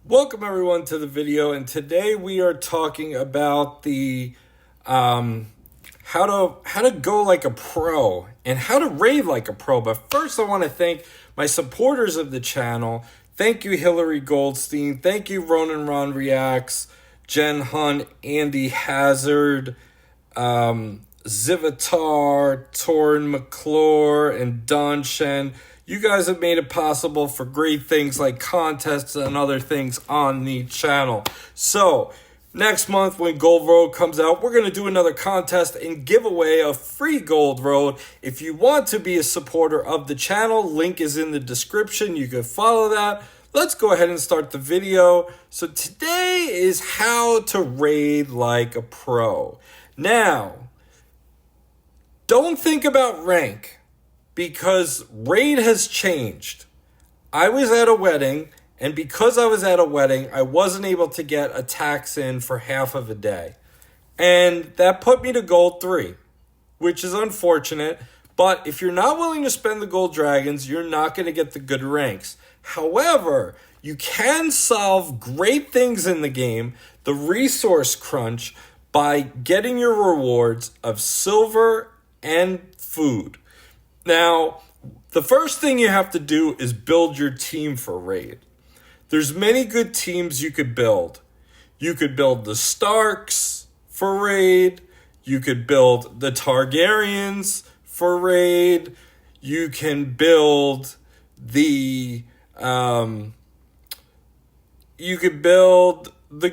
Welcome everyone to the video, and today we are talking about the how to go like a pro and how to raid like a pro. But first I want to thank my supporters of the channel. Thank you Hillary Goldstein, thank you Ronan Ron Reacts, Jen Hunt, Andy Hazard, Zivatar, Torrin McClure, and Don Shen. You guys have made it possible for great things like contests and other things on the channel. So, next month when Gold Road comes out, we're going to do another contest and give away a free Gold Road. If you want to be a supporter of the channel, link is in the description. You can follow that. Let's go ahead and start the video. So today is how to raid like a pro. Now, don't think about rank, because raid has changed. I was at a wedding, and because I was at a wedding, I wasn't able to get attacks in for half of a day. And that put me to gold 3, which is unfortunate. But if you're not willing to spend the gold dragons, you're not going to get the good ranks. However, you can solve great things in the game, the resource crunch, by getting your rewards of silver and food. Now, the first thing you have to do is build your team for raid. There's many good teams you could build. You could build the Starks for raid. You could build the Targaryens for raid. You can build the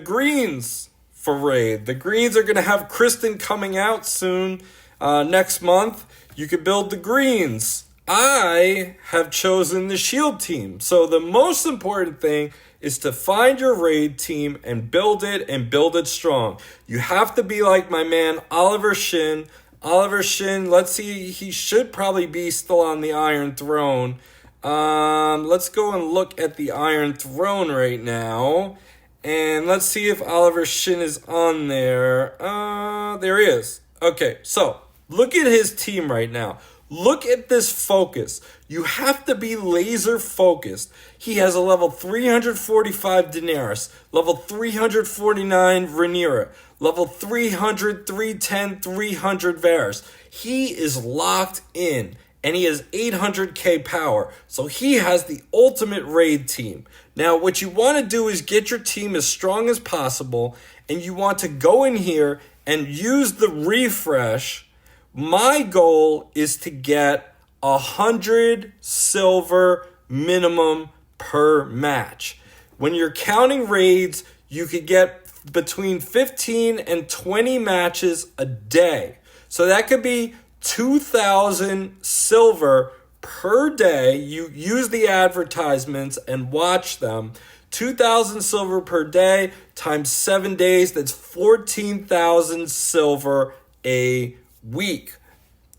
Greens for raid. The Greens are going to have Kristen coming out soon next month. You could build the Greens. I have chosen the Shield team. So the most important thing is to find your raid team and build it strong. You have to be like my man Oliver Shin. Oliver Shin, let's see, he should probably be still on the Iron Throne. Let's go and look at the Iron Throne right now. And let's see if Oliver Shin is on there. There he is. Okay, so look at his team right now. Look at this focus. You have to be laser focused. He has a level 345 Daenerys, level 349 Rhaenyra, level 300, 310, 300 Varys. He is locked in, and he has 800k power. So he has the ultimate raid team. Now, what you want to do is get your team as strong as possible, and you want to go in here and use the refresh. My goal is to get 100 silver minimum per match. When you're counting raids, you could get between 15 and 20 matches a day. So that could be 2,000 silver per day. You use the advertisements and watch them. 2,000 silver per day times 7 days, that's 14,000 silver a week.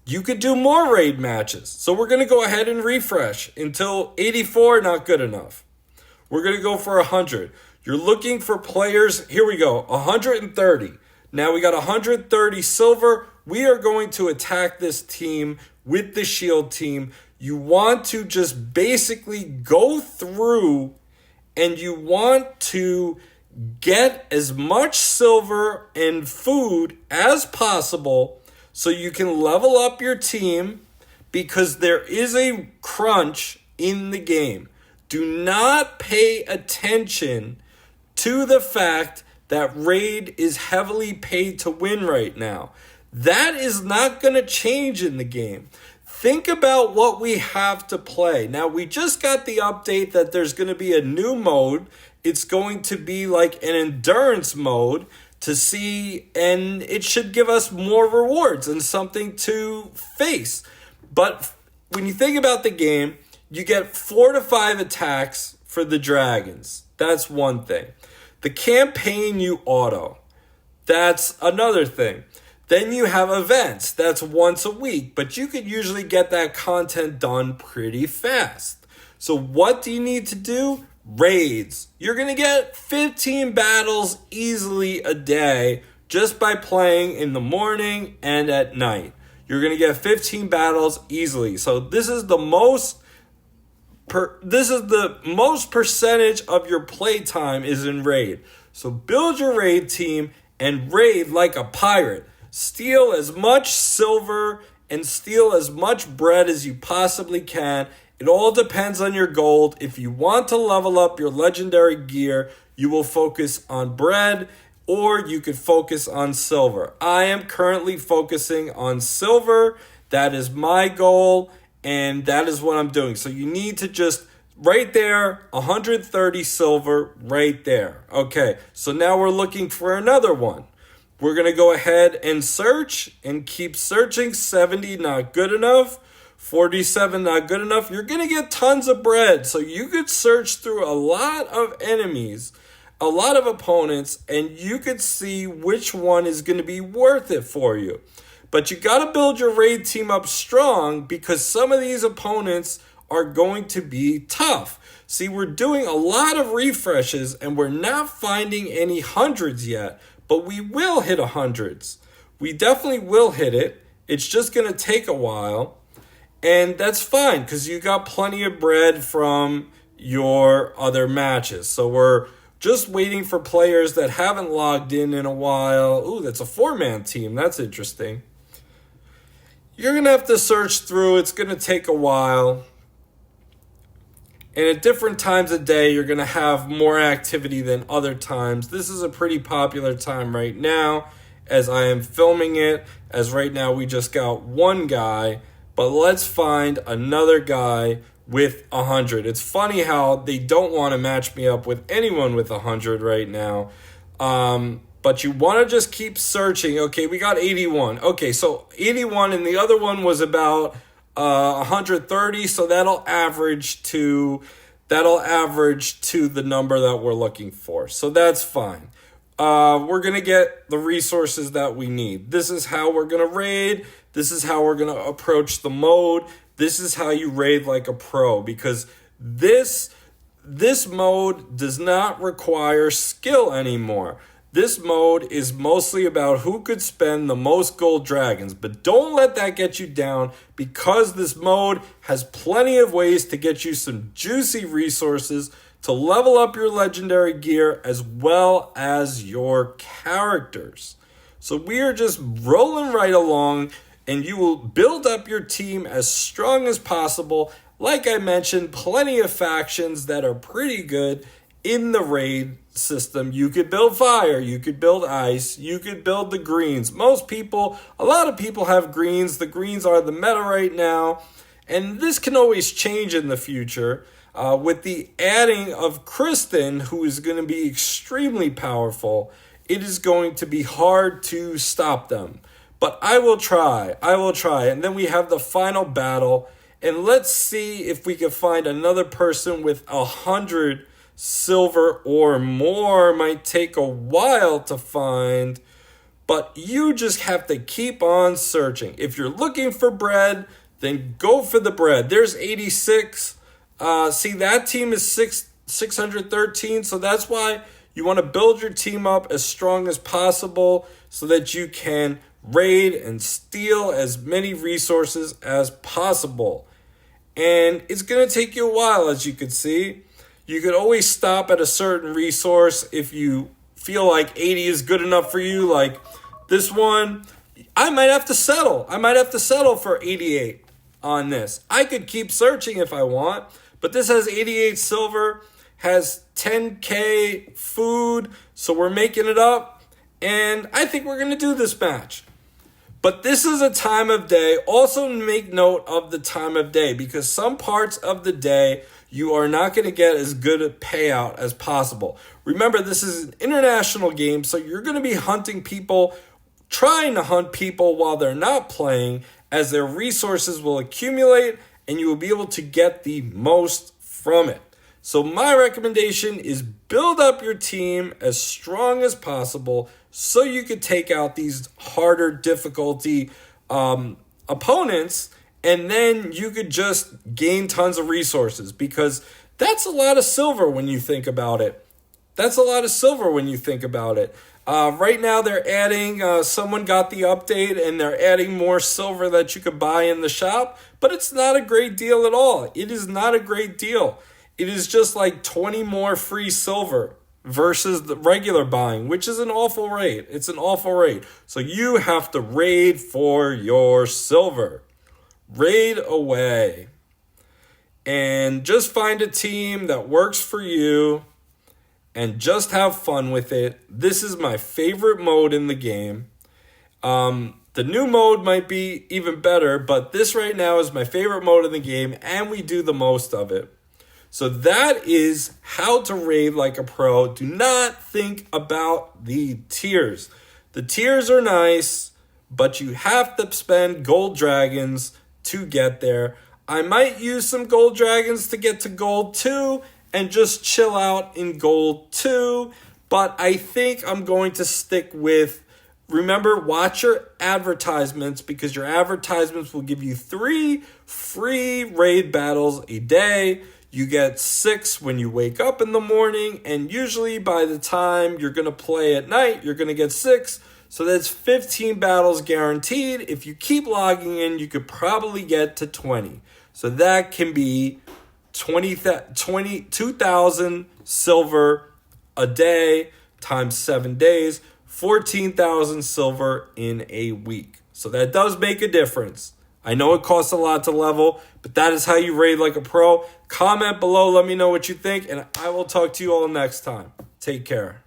You could do more raid matches. So we're going to go ahead and refresh until 84, not good enough. We're going to go for 100. You're looking for players. Here we go, 130. Now we got 130 silver. We are going to attack this team with the Shield team. You want to just basically go through and you want to get as much silver and food as possible so you can level up your team, because there is a crunch in the game. Do not pay attention to the fact that raid is heavily paid to win right now. That is not going to change in the game. Think about what we have to play. Now, we just got the update that there's going to be a new mode. It's going to be like an endurance mode to see, and it should give us more rewards and something to face. But when you think about the game, you get 4 to 5 attacks for the dragons. That's one thing. The campaign you auto. That's another thing. Then you have events. That's once a week, but you could usually get that content done pretty fast. So what do you need to do? Raids. You're going to get 15 battles easily a day just by playing in the morning and at night. You're going to get 15 battles easily. So this is the most This is the most percentage of your play time is in raid. So build your raid team and raid like a pirate. Steal as much silver and steal as much bread as you possibly can. It all depends on your gold. If you want to level up your legendary gear, you will focus on bread, or you could focus on silver. I am currently focusing on silver. That is my goal, and that is what I'm doing. So you need to just, right there, 130 silver right there. Okay, so now we're looking for another one. We're going to go ahead and search and keep searching. 70, not good enough. 47, not good enough. You're going to get tons of bread. So you could search through a lot of enemies, a lot of opponents, and you could see which one is going to be worth it for you. But you got to build your raid team up strong, because some of these opponents are going to be tough. See, we're doing a lot of refreshes and we're not finding any hundreds yet, but we will hit hundreds. We definitely will hit it. It's just going to take a while, and that's fine because you got plenty of bread from your other matches. So we're just waiting for players that haven't logged in a while. Ooh, that's a 4-man team. That's interesting. You're going to have to search through. It's going to take a while. And at different times of day, you're going to have more activity than other times. This is a pretty popular time right now as I am filming it. As right now, we just got one guy. But let's find another guy with 100. It's funny how they don't want to match me up with anyone with 100 right now. But you want to just keep searching. Okay, we got 81. Okay, so 81, and the other one was about 130, so that'll average to the number that we're looking for. So that's fine. We're going to get the resources that we need. This is how we're going to raid. This is how we're going to approach the mode. This is how you raid like a pro, because this mode does not require skill anymore. This mode is mostly about who could spend the most gold dragons, but don't let that get you down, because this mode has plenty of ways to get you some juicy resources to level up your legendary gear as well as your characters. So we are just rolling right along, and you will build up your team as strong as possible. Like I mentioned, plenty of factions that are pretty good in the raid system. You could build fire, you could build ice, you could build the greens. A lot of people have greens. The greens are the meta right now, and this can always change in the future. With the adding of Kristen, who is going to be extremely powerful, it is going to be hard to stop them. But I will try. And then we have the final battle, and let's see if we can find another person with 100 silver or more. Might take a while to find, but you just have to keep on searching. If you're looking for bread, then go for the bread. There's 86. See, that team is 613, so that's why you want to build your team up as strong as possible so that you can raid and steal as many resources as possible. And it's going to take you a while, as you can see. You could always stop at a certain resource if you feel like 80 is good enough for you. Like this one, I might have to settle. For 88 on this. I could keep searching if I want, but this has 88 silver, has 10k food, so we're making it up, and I think we're going to do this match. But this is a time of day. Also make note of the time of day, because some parts of the day you are not going to get as good a payout as possible. Remember, this is an international game, so you're going to be trying to hunt people while they're not playing, as their resources will accumulate and you will be able to get the most from it. So my recommendation is build up your team as strong as possible so you could take out these harder difficulty opponents, and then you could just gain tons of resources, because that's a lot of silver when you think about it. Right now they're adding, someone got the update and they're adding more silver that you could buy in the shop, but it's not a great deal at all. It is not a great deal. It is just like 20 more free silver versus the regular buying, which is an awful rate. It's an awful rate. So you have to raid for your silver. Raid away. And just find a team that works for you and just have fun with it. This is my favorite mode in the game. The new mode might be even better, but this right now is my favorite mode in the game, and we do the most of it. So that is how to raid like a pro. Do not think about the tiers. The tiers are nice, but you have to spend gold dragons to get there. I might use some gold dragons to get to gold 2 and just chill out in gold 2, but I think I'm going to stick with, remember, watch your advertisements, because your advertisements will give you 3 free raid battles a day. You get 6 when you wake up in the morning, and usually by the time you're going to play at night, you're going to get 6. So that's 15 battles guaranteed. If you keep logging in, you could probably get to 20. So that can be 22,000 silver a day times 7 days, 14,000 silver in a week. So that does make a difference. I know it costs a lot to level, but that is how you raid like a pro. Comment below, let me know what you think, and I will talk to you all next time. Take care.